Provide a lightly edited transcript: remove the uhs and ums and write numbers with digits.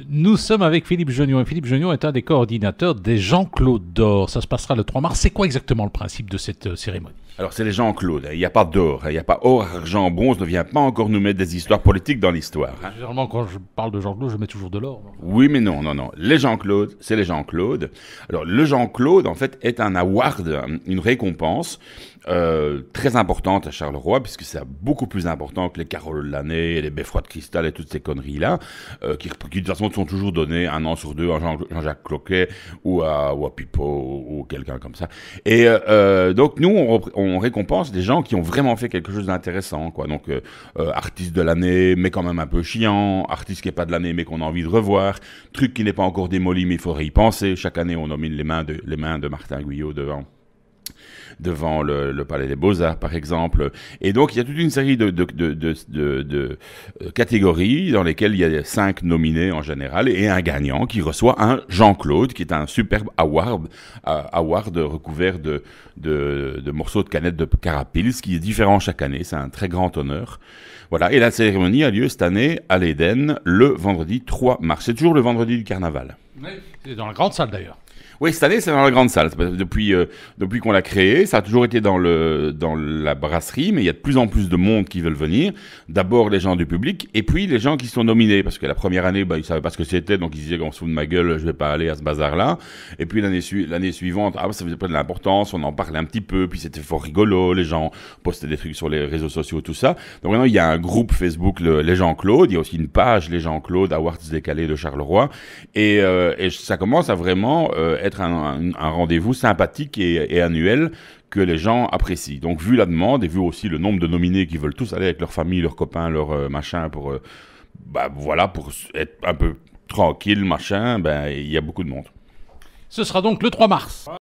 Nous sommes avec Philippe Genion, et Philippe Genion est un des coordinateurs des Jean-Claude d'Or. Ça se passera le 3 mars. C'est quoi exactement le principe de cette cérémonie? Alors, c'est les Jean-Claude. Il n'y a pas d'or. Il n'y a pas or, argent, bronze. Ne vient pas encore nous mettre des histoires politiques dans l'histoire. Généralement, quand je parle de Jean-Claude, je mets toujours de l'or. Oui, mais non, non, non. Les Jean-Claude, c'est les Jean-Claude. Alors, le Jean-Claude, en fait, est un award, une récompense très importante à Charleroi, puisque c'est beaucoup plus important que les Caroles de l'année, les Beffrois de Cristal et toutes ces conneries-là, qui de toute façon sont toujours donnés un an sur deux à Jean-Jacques Cloquet ou à Pipo ou quelqu'un comme ça. Et donc, nous, on récompense des gens qui ont vraiment fait quelque chose d'intéressant, quoi. Donc, artiste de l'année, mais quand même un peu chiant, artiste qui n'est pas de l'année, mais qu'on a envie de revoir, truc qui n'est pas encore démoli, mais il faudrait y penser. Chaque année, on nomine les mains de Martin Guyot devant le Palais des Beaux-Arts, par exemple. Et donc, il y a toute une série de catégories dans lesquelles il y a 5 nominés en général et un gagnant qui reçoit un Jean-Claude, qui est un superbe award recouvert de morceaux de canettes de Carapils, qui est différent chaque année. C'est un très grand honneur. Voilà. Et la cérémonie a lieu cette année à l'Éden le vendredi 3 mars. C'est toujours le vendredi du carnaval. Oui, c'est dans la grande salle d'ailleurs. Oui, cette année, c'est dans la grande salle. Depuis qu'on l'a créé, ça a toujours été dans la brasserie, mais il y a de plus en plus de monde qui veulent venir. D'abord, les gens du public, et puis les gens qui sont nominés. Parce que la première année, ils savaient pas ce que c'était, donc ils disaient qu'on se fout de ma gueule, je vais pas aller à ce bazar-là. Et puis l'année suivante, ça faisait pas de l'importance, on en parlait un petit peu, puis c'était fort rigolo, les gens postaient des trucs sur les réseaux sociaux, tout ça. Donc maintenant, il y a un groupe Facebook, les Jean-Claude, il y a aussi une page, les Jean-Claude, Awards décalés de Charleroi. Et ça commence à vraiment être un rendez-vous sympathique et annuel que les gens apprécient. Donc, vu la demande et vu aussi le nombre de nominés qui veulent tous aller avec leur famille, leurs copains, leurs machin pour être un peu tranquille, machin, il y a beaucoup de monde. Ce sera donc le 3 mars.